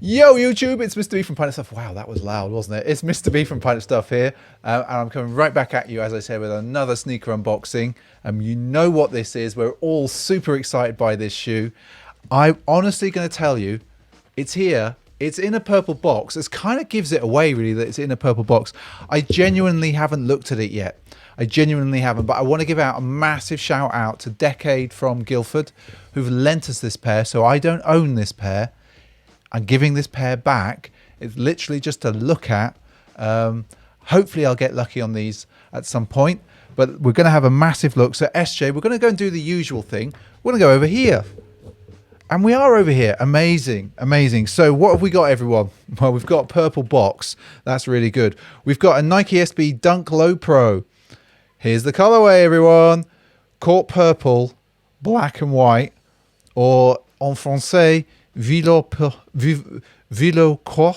Yo, YouTube, it's Mr. B from Pint of Stuff. Wow, that was loud, wasn't it? It's Mr. B from Pint of Stuff here, and I'm coming right back at you, as I said, with another sneaker unboxing. You know what this is. We're all super excited by this shoe. I'm honestly going to tell you, it's here. It's in a purple box. This kind of gives it away, really, that it's in a purple box. I genuinely haven't looked at it yet. I genuinely haven't, but I want to give out a massive shout out to Decade from Guildford, who've lent us this pair, so I don't own this pair. I'm giving this pair back. It's literally just to look at. Hopefully I'll get lucky on these at some point, but we're going to have a massive look. So SJ, we're going to go and do the usual thing. We're going to go over here. And we are over here. Amazing, amazing. So what have we got, everyone? Well, we've got a purple box. That's really good. We've got a Nike SB Dunk Low Pro. Here's the colorway, everyone. Court purple, black and white, or en français, Vilo Croix,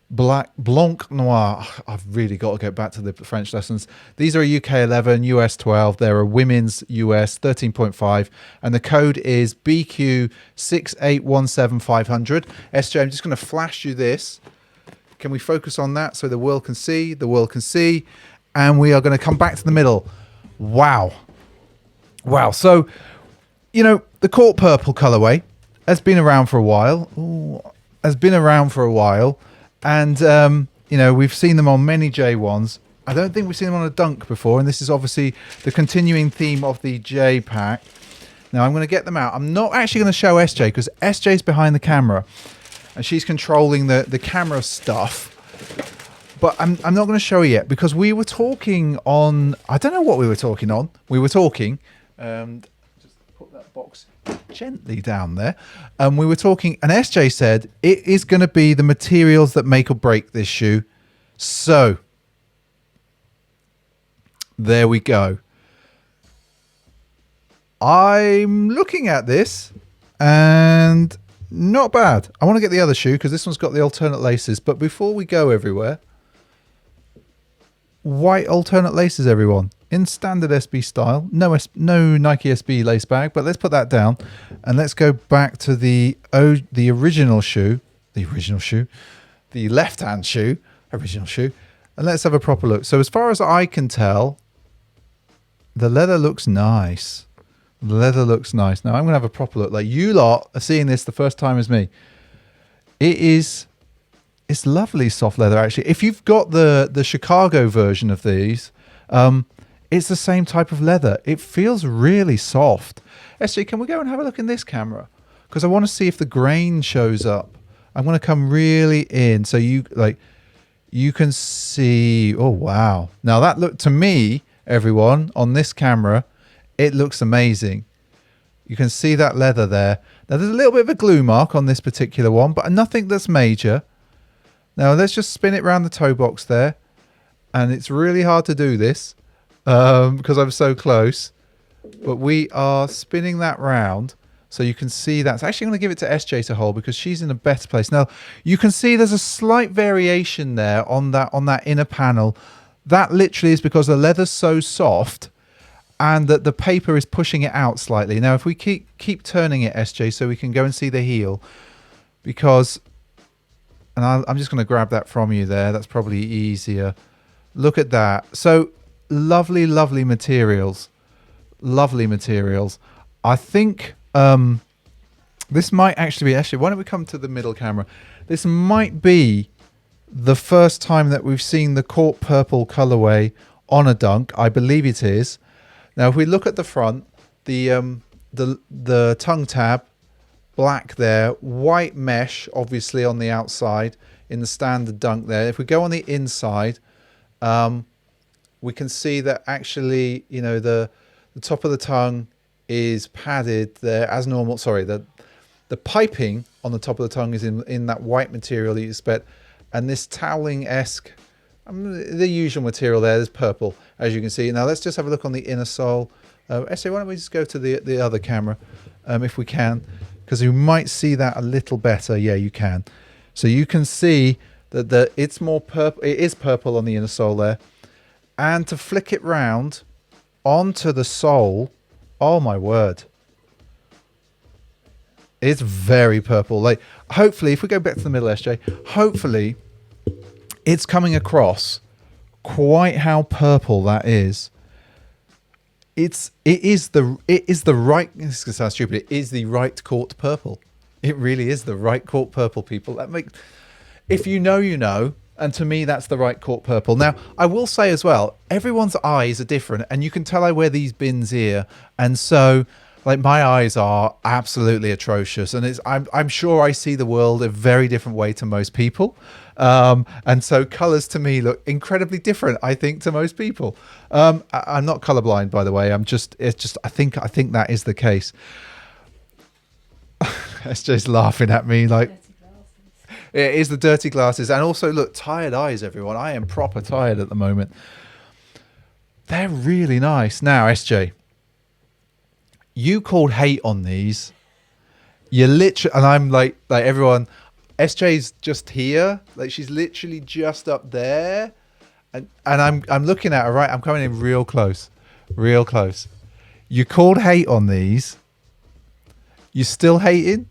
Blanc Noir. I've really got to get back to the French lessons. These are a UK 11, US 12. They're a women's US 13.5. And the code is BQ6817500. SJ, I'm just going to flash you this. Can we focus on that so the world can see? The world can see. And we are going to come back to the middle. Wow. Wow. So, you know, the court purple colorway has been around for a while. Ooh, and you know, we've seen them on many J1s. I don't think we've seen them on a Dunk before, and this is obviously the continuing theme of the J pack. Now I'm going to get them out. I'm not actually going to show SJ because SJ's behind the camera and she's controlling the camera stuff. But I'm not going to show her yet because we were talking on, I don't know what we were talking on. We were talking, just put that box gently down there, and we were talking, and SJ said it is going to be the materials that make or break this shoe. So there we go. I'm looking at this and not bad. I want to get the other shoe because this one's got the alternate laces, but before we go everywhere, white alternate laces, everyone, in standard SB style. No Nike SB lace bag, but let's put that down and let's go back to the original shoe, the left-hand shoe, original shoe, and let's have a proper look. So as far as I can tell, the leather looks nice. The leather looks nice. Now I'm going to have a proper look. Like, you lot are seeing this the first time as me. It's lovely soft leather, actually. If you've got the Chicago version of these, it's the same type of leather. It feels really soft. SJ, can we go and have a look in this camera? Because I want to see if the grain shows up. I'm going to come really in so you can see. Oh, wow. Now that look, to me, everyone, on this camera, it looks amazing. You can see that leather there. Now there's a little bit of a glue mark on this particular one, but nothing that's major. Now let's just spin it around the toe box there. And it's really hard to do this because I'm so close. But we are spinning that round so you can see that. So actually I'm going to give it to SJ to hold because she's in a better place. Now you can see there's a slight variation there on that inner panel. That literally is because the leather's so soft and that the paper is pushing it out slightly. Now if we keep turning it, SJ, so we can go and see the heel, because, and I'm just going to grab that from you there. That's probably easier. Look at that. So lovely, lovely materials. Lovely materials. I think this might actually be, why don't we come to the middle camera? This might be the first time that we've seen the court purple colorway on a Dunk. I believe it is. Now, if we look at the front, the tongue tab, black there, white mesh, obviously on the outside in the standard Dunk there. If we go on the inside, we can see that actually, you know, the top of the tongue is padded there as normal. Sorry, the piping on the top of the tongue is in that white material that you expect, and this toweling-esque, the usual material there's purple, as you can see. Now let's just have a look on the inner sole. Esther, why don't we just go to the other camera, if we can, because you might see that a little better. Yeah, you can. So you can see that it's more purple. It is purple on the inner sole there. And to flick it round onto the sole, oh my word. It's very purple. Like, hopefully, if we go back to the middle, SJ, hopefully it's coming across quite how purple that is. It is the right. This is gonna sound stupid. It is the right court purple. It really is the right court purple, people. That make, if you know, you know. And to me, that's the right court purple. Now, I will say as well, everyone's eyes are different, and you can tell I wear these bins here, and so like my eyes are absolutely atrocious, and I'm sure I see the world a very different way to most people, and so colors to me look incredibly different, I think, to most people. I'm not colorblind, by the way. I think that is the case. It's just laughing at me like. It is the dirty glasses, and also look, tired eyes, everyone. I am proper tired at the moment. They're really nice. Now, SJ, you called hate on these. You literally, and I'm like everyone. SJ's just here, like she's literally just up there, and I'm looking at her. Right, I'm coming in real close, real close. You called hate on these. You still hating?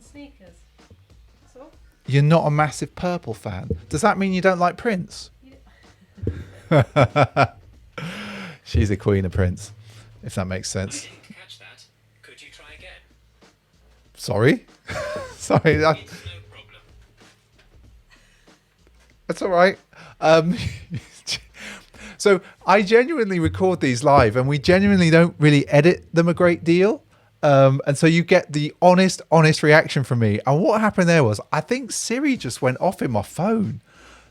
Sneakers. So? You're not a massive purple fan. Does that mean you don't like Prince? Yeah. She's a queen of Prince, if that makes sense. I didn't catch that. Could you try again? Sorry? Sorry. It's no problem. That's all right. So I genuinely record these live, and we genuinely don't really edit them a great deal. And so you get the honest reaction from me. And what happened there was, I think Siri just went off in my phone.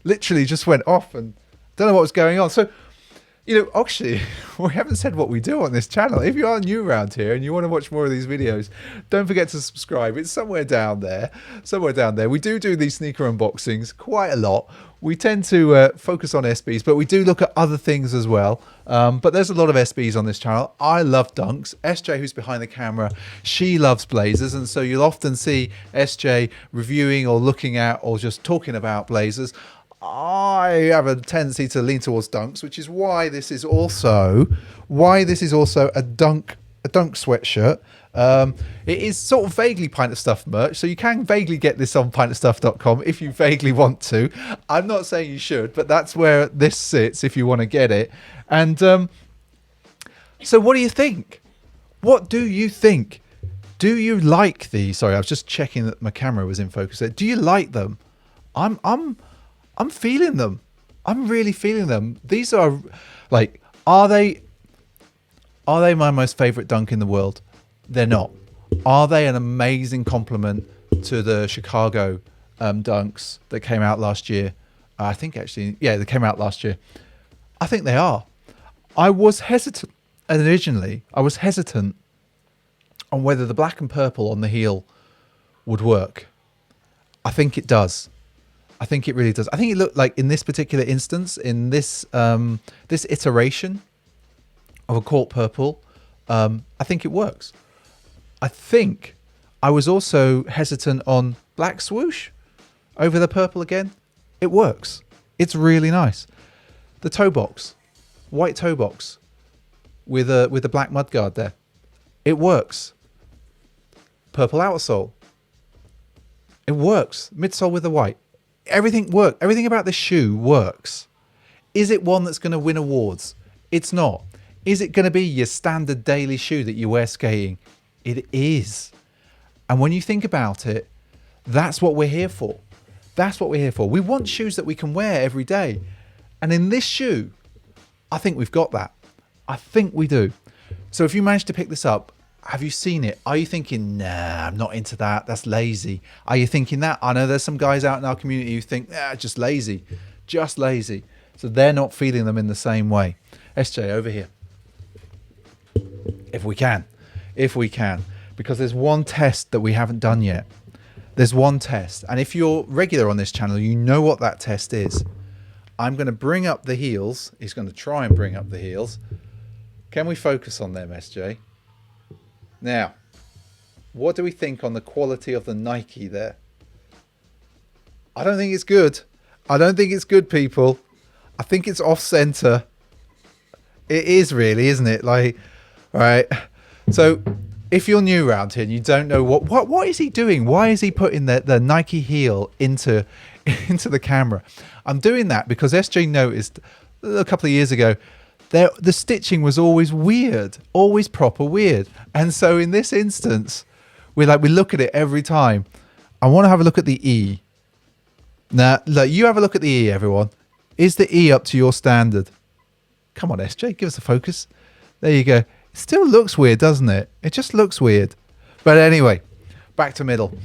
Literally just went off, and don't know what was going on. So, you know, actually, we haven't said what we do on this channel. If you are new around here and you want to watch more of these videos, don't forget to subscribe. It's somewhere down there. Somewhere down there. We do these sneaker unboxings quite a lot. We tend to focus on SBs, but we do look at other things as well. But there's a lot of SBs on this channel. I love dunks. SJ, who's behind the camera, she loves blazers. And so you'll often see SJ reviewing or looking at or just talking about blazers. I have a tendency to lean towards dunks, which is why this is also a dunk sweatshirt. It is sort of vaguely Pint of Stuff merch, so you can vaguely get this on pintofstuff.com if you vaguely want to. I'm not saying you should, but that's where this sits if you want to get it. And so what do you think? What do you think? Do you like these? Sorry, I was just checking that my camera was in focus there. Do you like them? I'm feeling them. I'm really feeling them. These are like, are they my most favorite dunk in the world? They're not. Are they an amazing compliment to the Chicago dunks that came out last year? I think actually, yeah, they came out last year. I think they are. I was hesitant originally. I was hesitant on whether the black and purple on the heel would work. I think it does. I think it really does. I think it looked like in this particular instance, in this this iteration of a court purple, I think it works. I think I was also hesitant on black swoosh over the purple again. It works. It's really nice. The toe box, white toe box with the black mudguard there. It works. Purple outsole. It works. Midsole with the white. Everything works. Everything about the shoe works. Is it one that's going to win awards? It's not. Is it going to be your standard daily shoe that you wear skating? It is. And when you think about it, that's what we're here for. That's what we're here for. We want shoes that we can wear every day. And in this shoe, I think we've got that. I think we do. So if you manage to pick this up, have you seen it? Are you thinking, nah, I'm not into that. That's lazy. Are you thinking that? I know there's some guys out in our community who think, just lazy. Just lazy. So they're not feeling them in the same way. SJ, over here. If we can. If we can. Because there's one test that we haven't done yet. There's one test. And if you're regular on this channel, you know what that test is. I'm going to bring up the heels. He's going to try and bring up the heels. Can we focus on them, SJ? Now, what do we think on the quality of the Nike there? I don't think it's good. I don't think it's good, people. I think it's off center. It is really, isn't it? Like, all right. So if you're new around here and you don't know what is he doing? Why is he putting the Nike heel into the camera? I'm doing that because SJ noticed a couple of years ago the stitching was always weird, always proper weird. And so in this instance, we look at it every time. I want to have a look at the E. Now, look, you have a look at the E, everyone. Is the E up to your standard? Come on, SJ, give us a focus. There you go. It still looks weird, doesn't it? It just looks weird. But anyway, back to middle.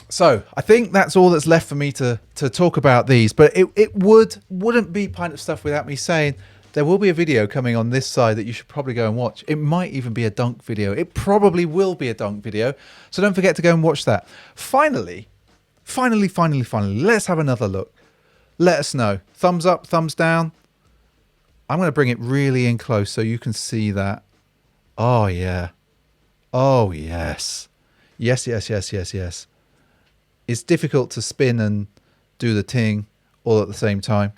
So I think that's all that's left for me to talk about these. But it wouldn't be Pint of Stuff without me saying there will be a video coming on this side that you should probably go and watch. It might even be a dunk video. It probably will be a dunk video. So don't forget to go and watch that. Finally, let's have another look. Let us know. Thumbs up, thumbs down. I'm going to bring it really in close so you can see that. Oh, yeah. Oh, yes. Yes. It's difficult to spin and do the ting all at the same time.